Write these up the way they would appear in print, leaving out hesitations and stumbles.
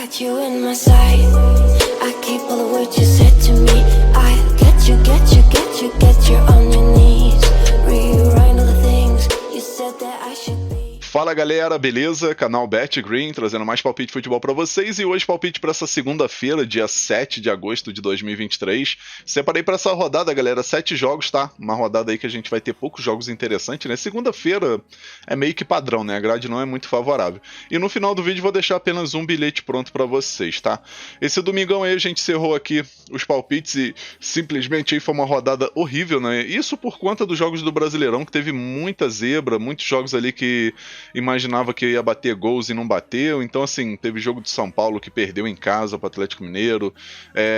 got you in my sight. I keep all the words you said to me. I get you on your knees. Rewrite all the things you said that I should be. Fala galera, beleza? Canal BetGreen trazendo mais palpite de futebol para vocês e hoje palpite para essa segunda-feira, dia 7 de agosto de 2023. Separei para essa rodada, galera, 7 jogos, tá? Uma rodada aí que a gente vai ter poucos jogos interessantes, né? Segunda-feira é meio que padrão, né? A grade não é muito favorável. E no final do vídeo vou deixar apenas um bilhete pronto para vocês, tá? Esse domingão aí a gente encerrou aqui os palpites e simplesmente aí foi uma rodada horrível, né? Isso por conta dos jogos do Brasileirão, que teve muita zebra, muitos jogos ali que imaginava que ia bater gols e não bateu. Então, assim, teve jogo de São Paulo que perdeu em casa para o Atlético Mineiro.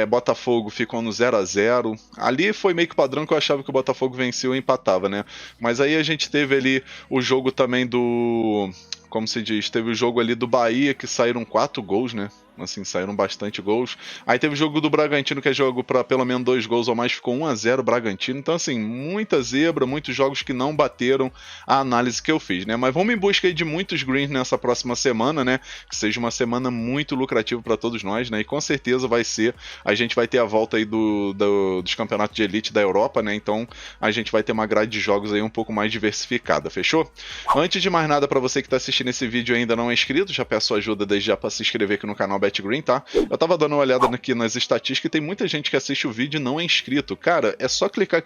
Botafogo ficou no 0-0. Ali foi meio que padrão que eu achava que o Botafogo venceu e empatava, né? Mas aí a gente teve ali o jogo também do... Como se diz? Teve o jogo ali do Bahia que saíram 4 gols, né? Assim, saíram bastante gols. Aí teve o jogo do Bragantino, que é jogo para pelo menos 2 gols ou mais, ficou 1-0 Bragantino. Então, assim, muita zebra, muitos jogos que não bateram a análise que eu fiz, né? Mas vamos em busca aí de muitos greens nessa próxima semana, né? Que seja uma semana muito lucrativa para todos nós, né? E com certeza vai ser. A gente vai ter a volta aí dos campeonatos de elite da Europa, né? Então a gente vai ter uma grade de jogos aí um pouco mais diversificada, fechou? Antes de mais nada, para você que está assistindo esse vídeo e ainda não é inscrito, já peço ajuda desde já para se inscrever aqui no canal BetGreen, tá? Eu tava dando uma olhada aqui nas estatísticas e tem muita gente que assiste o vídeo e não é inscrito. Cara, é só clicar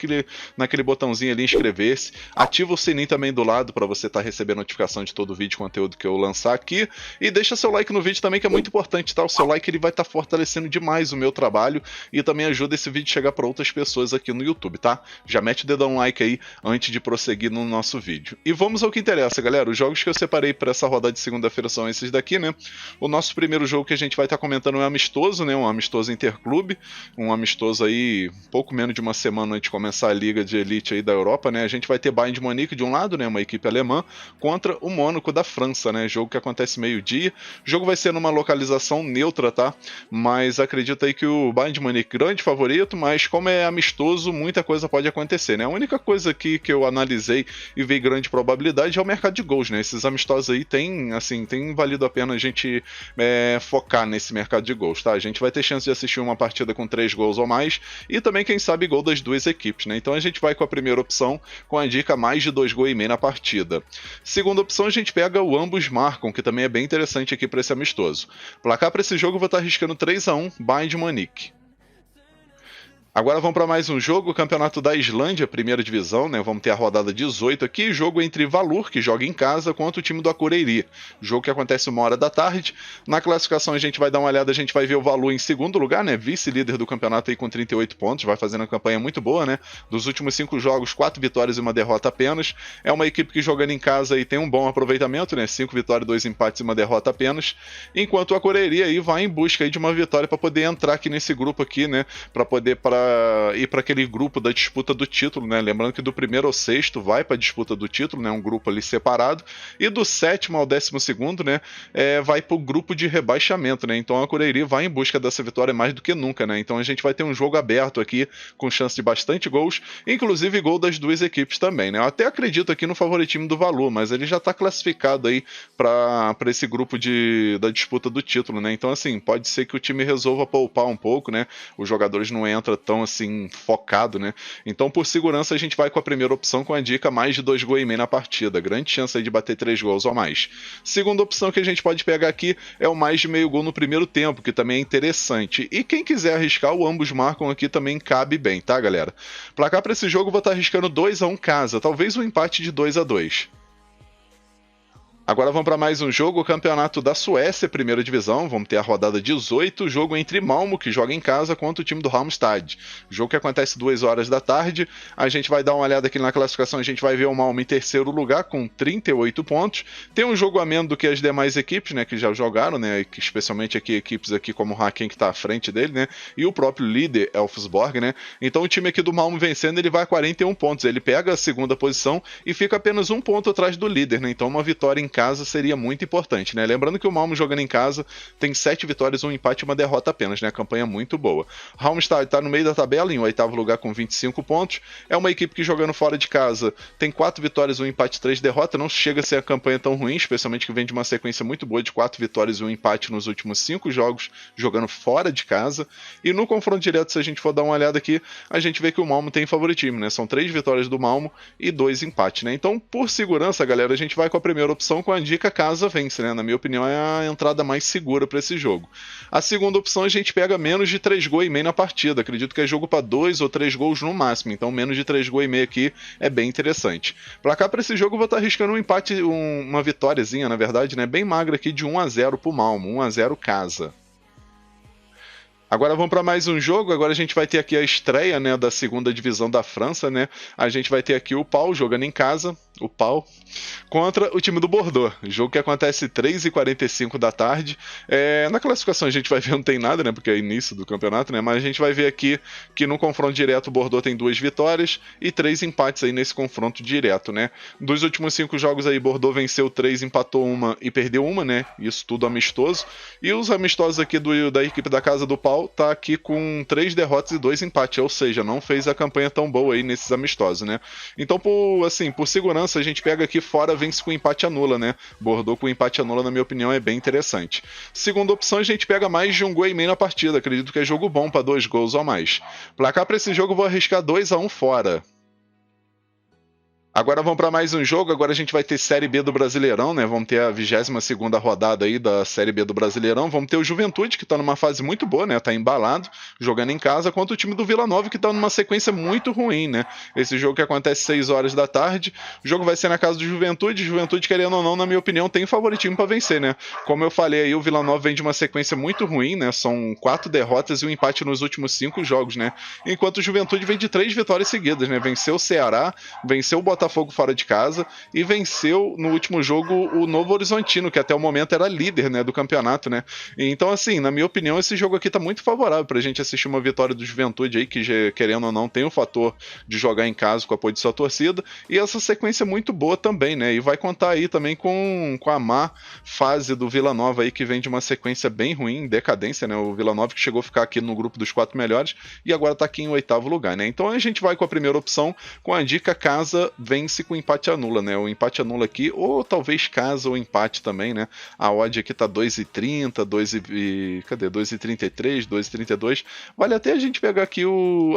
naquele botãozinho ali, inscrever-se, ativa o sininho também do lado para você estar recebendo notificação de todo vídeo, conteúdo que eu lançar aqui, e deixa seu like no vídeo também, que é muito importante, tá? O seu like ele vai estar fortalecendo demais o meu trabalho e também ajuda esse vídeo a chegar para outras pessoas aqui no YouTube, tá? Já mete o dedão like aí antes de prosseguir no nosso vídeo. E vamos ao que interessa, galera. Os jogos que eu separei para essa rodada de segunda-feira são esses daqui, né? O nosso primeiro jogo que a gente vai estar comentando é um amistoso, né? Um amistoso interclube, um amistoso aí pouco menos de uma semana antes de começar a liga de elite aí da Europa, né? A gente vai ter Bayern de Munique de um lado, né? Uma equipe alemã contra o Mônaco da França, né? Jogo que acontece meio-dia. O jogo vai ser numa localização neutra, tá? Mas acredito aí que o Bayern de Munique grande favorito, mas como é amistoso, muita coisa pode acontecer, né? A única coisa aqui que eu analisei e vi grande probabilidade é o mercado de gols, né? Esses amistosos aí tem valido a pena a gente focar nesse mercado de gols, tá? A gente vai ter chance de assistir uma partida com 3 gols ou mais e também, quem sabe, gol das duas equipes, né? Então a gente vai com a primeira opção com a dica mais de 2 gols e meio na partida. Segunda opção, a gente pega o ambos marcam, que também é bem interessante aqui para esse amistoso. Placar para esse jogo eu vou estar arriscando 3-1 Bayern de Munique. Agora vamos para mais um jogo, o Campeonato da Islândia, primeira divisão, né? Vamos ter a rodada 18 aqui, jogo entre Valur, que joga em casa, contra o time do Akureyri. Jogo que acontece 1h da tarde. Na classificação a gente vai dar uma olhada, a gente vai ver o Valur em segundo lugar, né? Vice-líder do campeonato aí com 38 pontos, vai fazendo uma campanha muito boa, né? Dos últimos 5 jogos, 4 vitórias e 1 derrota apenas. É uma equipe que jogando em casa aí tem um bom aproveitamento, né? 5 vitórias, 2 empates e 1 derrota apenas. Enquanto o Akureyri aí vai em busca aí de uma vitória para poder entrar aqui nesse grupo aqui, né? Para poder ir para aquele grupo da disputa do título, né? Lembrando que do primeiro ao sexto vai para a disputa do título, né? Um grupo ali separado, e do 7º ao 12º, né? Vai para o grupo de rebaixamento, né? Então a Akureyri vai em busca dessa vitória mais do que nunca, né? Então a gente vai ter um jogo aberto aqui com chance de bastante gols, inclusive gol das duas equipes também, né? Eu até acredito aqui no favoritismo do Valur, mas ele já está classificado aí para esse grupo da disputa do título, né? Então assim, pode ser que o time resolva poupar um pouco, né? Os jogadores não entram tão assim focado, né? Então, por segurança, a gente vai com a primeira opção com a dica mais de 2 gols e meio na partida. Grande chance aí de bater 3 gols ou mais. Segunda opção que a gente pode pegar aqui é o mais de meio gol no primeiro tempo, que também é interessante. E quem quiser arriscar, o ambos marcam aqui também cabe bem, tá, galera? Placar para esse jogo eu vou estar arriscando 2-1 casa, talvez um empate de 2-2. Agora vamos para mais um jogo, o Campeonato da Suécia, primeira divisão. Vamos ter a rodada 18, jogo entre Malmo, que joga em casa, contra o time do Halmstad. Jogo que acontece 2h da tarde. A gente vai dar uma olhada aqui na classificação, a gente vai ver o Malmo em terceiro lugar, com 38 pontos. Tem um jogo a menos do que as demais equipes, né, que já jogaram, né, especialmente aqui equipes aqui como o Haken, que está à frente dele, né, e o próprio líder, Elfsborg, né. Então o time aqui do Malmo vencendo, ele vai a 41 pontos. Ele pega a segunda posição e fica apenas um ponto atrás do líder, né. Então uma vitória em casa seria muito importante, né? Lembrando que o Malmo jogando em casa tem 7 vitórias, um empate e uma derrota apenas, né? Campanha muito boa. Halmstad está no meio da tabela, em 8º lugar com 25 pontos. É uma equipe que jogando fora de casa tem 4 vitórias, um empate e 3 derrotas. Não chega a ser a campanha tão ruim, especialmente que vem de uma sequência muito boa de 4 vitórias e um empate nos últimos 5 jogos jogando fora de casa. E no confronto direto, se a gente for dar uma olhada aqui, a gente vê que o Malmo tem favoritismo, né? São 3 vitórias do Malmo e 2 empates, né? Então, por segurança, galera, a gente vai com a primeira opção com a dica casa vence, né? Na minha opinião, é a entrada mais segura para esse jogo. A segunda opção a gente pega menos de 3 gols e meio na partida. Acredito que é jogo para 2 ou 3 gols no máximo, então menos de 3 gols e meio aqui é bem interessante. Placar para esse jogo eu vou estar arriscando um empate, uma vitóriazinha, na verdade, né? Bem magra aqui de 1-0 pro Malmo, 1-0 casa. Agora vamos para mais um jogo. Agora a gente vai ter aqui a estreia, né, da segunda divisão da França, né? A gente vai ter aqui o Pau jogando em casa, o Pau, contra o time do Bordeaux. Jogo que acontece 3h45 da tarde. Na classificação a gente vai ver não tem nada, né? Porque é início do campeonato, né? Mas a gente vai ver aqui que no confronto direto o Bordeaux tem 2 vitórias e 3 empates aí nesse confronto direto, né? Dos últimos 5 jogos aí, Bordeaux venceu 3, empatou 1 e perdeu 1, né? Isso tudo amistoso. E os amistosos aqui da equipe da casa do Pau tá aqui com 3 derrotas e 2 empates, ou seja, não fez a campanha tão boa aí nesses amistosos, né? Então, por segurança, a gente pega aqui fora, vence com empate anula, né? Bordeaux com empate anula, na minha opinião, é bem interessante. Segunda opção, a gente pega mais de 1 gol e meio na partida, acredito que é jogo bom para 2 gols ou mais. Placar para esse jogo, eu vou arriscar 2-1 fora. Agora vamos para mais um jogo. Agora a gente vai ter Série B do Brasileirão, né? Vamos ter a 22ª rodada aí da Série B do Brasileirão. Vamos ter o Juventude, que tá numa fase muito boa, né? Tá embalado, jogando em casa, contra o time do Vila Nova, que tá numa sequência muito ruim, né? Esse jogo que acontece 6 horas da tarde. O jogo vai ser na casa do Juventude. Juventude, querendo ou não, na minha opinião, tem favoritismo para vencer, né? Como eu falei aí, o Vila Nova vem de uma sequência muito ruim, né? São 4 derrotas e um empate nos últimos 5 jogos, né? Enquanto o Juventude vem de 3 vitórias seguidas, né? Venceu o Ceará, venceu o Botafogo fora de casa e venceu no último jogo o Novo Horizontino, que até o momento era líder, né, do campeonato, né? Então, assim, na minha opinião, esse jogo aqui tá muito favorável pra gente assistir uma vitória do Juventude aí, que querendo ou não tem o fator de jogar em casa com o apoio de sua torcida, e essa sequência muito boa também, né? E vai contar aí também com a má fase do Vila Nova aí, que vem de uma sequência bem ruim, decadência, né? O Vila Nova que chegou a ficar aqui no grupo dos 4 melhores e agora tá aqui em 8º lugar, né? Então a gente vai com a primeira opção, com a dica casa vence com empate anula, né? O empate anula aqui, ou talvez casa ou empate também, né? A odd aqui tá 2,30, 2,33, 2,32. Vale até a gente pegar aqui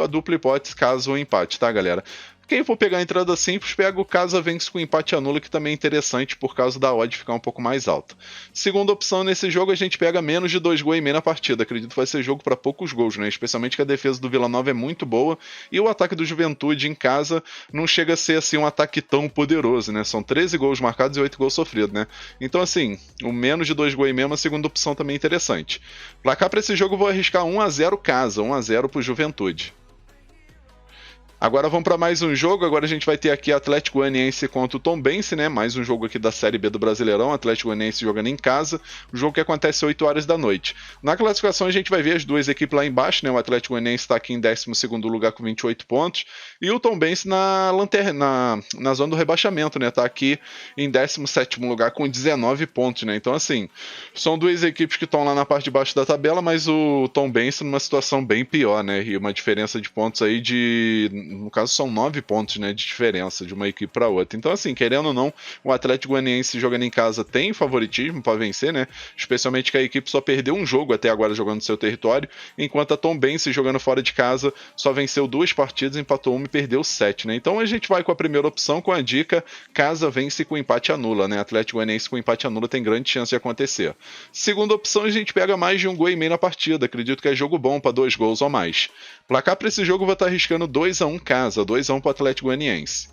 a dupla hipótese caso ou empate, tá, galera? Quem for pegar a entrada simples, pega o casa vence com empate anula, que também é interessante por causa da odd ficar um pouco mais alta. Segunda opção nesse jogo, a gente pega menos de 2 gols e meio na partida. Acredito que vai ser jogo para poucos gols, né? Especialmente que a defesa do Vila Nova é muito boa e o ataque do Juventude em casa não chega a ser assim um ataque tão poderoso, né? São 13 gols marcados e 8 gols sofridos, né? Então, assim, o menos de 2 gols e meio é uma segunda opção também interessante. Placar para esse jogo eu vou arriscar 1-0 casa, 1-0 pro Juventude. Agora vamos para mais um jogo. Agora a gente vai ter aqui Atlético Goianiense contra o Tombense, né? Mais um jogo aqui da Série B do Brasileirão. Atlético Goianiense jogando em casa. O jogo que acontece às 8 horas da noite. Na classificação a gente vai ver as duas equipes lá embaixo, né? O Atlético Goianiense está aqui em 12º lugar com 28 pontos. E o Tombense na zona do rebaixamento, né? Tá aqui em 17º lugar com 19 pontos, né? Então, assim, são duas equipes que estão lá na parte de baixo da tabela, mas o Tombense numa situação bem pior, né? E uma diferença de pontos aí no caso são 9 pontos, né, de diferença de uma equipe para outra. Então, assim, querendo ou não, o Atlético Goianiense jogando em casa tem favoritismo para vencer, né? Especialmente que a equipe só perdeu um jogo até agora jogando no seu território, enquanto a Tombense jogando fora de casa só venceu 2 partidas, empatou 1 e perdeu 7, né? Então a gente vai com a primeira opção com a dica casa vence com empate anula, né? Atlético Goianiense com empate anula tem grande chance de acontecer. Segunda opção, a gente pega mais de 1 gol e meio na partida. Acredito que é jogo bom para 2 gols ou mais. Placar para esse jogo eu vou estar arriscando 2-1 casa, 2-1 para o Atlético Goianiense.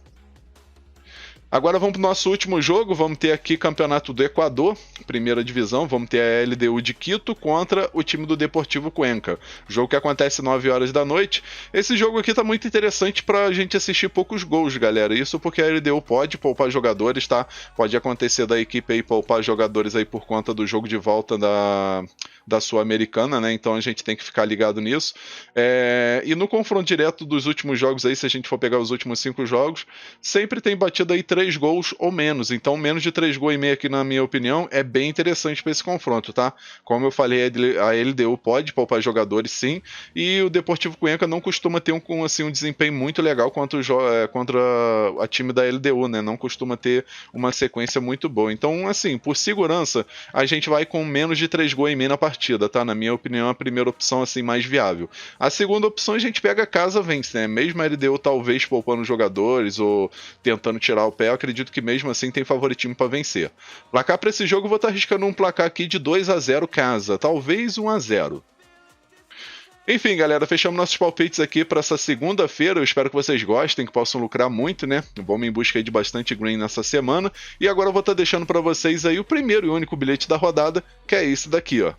Agora vamos para o nosso último jogo, vamos ter aqui Campeonato do Equador, primeira divisão, vamos ter a LDU de Quito contra o time do Deportivo Cuenca. Jogo que acontece 9 horas da noite. Esse jogo aqui tá muito interessante para a gente assistir poucos gols, galera. Isso porque a LDU pode poupar jogadores, tá? Pode acontecer da equipe aí poupar jogadores aí por conta do jogo de volta da Sul-Americana, né? Então a gente tem que ficar ligado nisso. E no confronto direto dos últimos jogos aí, se a gente for pegar os últimos 5 jogos, sempre tem batido aí 3 3 gols ou menos. Então, menos de 3 gols e meio aqui, na minha opinião, é bem interessante para esse confronto, tá? Como eu falei, a LDU pode poupar jogadores, sim, e o Deportivo Cuenca não costuma ter um desempenho muito legal contra a time da LDU, né? Não costuma ter uma sequência muito boa. Então, assim, por segurança, a gente vai com menos de 3 gols e meio na partida, tá? Na minha opinião, a primeira opção, assim, mais viável. A segunda opção, a gente pega a casa, vence, né? Mesmo a LDU talvez poupando jogadores ou tentando tirar o pé, eu acredito que mesmo assim tem favoritismo para vencer. Placar para esse jogo, eu vou estar arriscando um placar aqui de 2-0 casa, talvez 1-0. Enfim, galera, fechamos nossos palpites aqui para essa segunda-feira. Eu espero que vocês gostem, que possam lucrar muito, né? Vamos em busca aí de bastante green nessa semana. E agora eu vou estar deixando para vocês aí o primeiro e único bilhete da rodada, que é esse daqui, ó.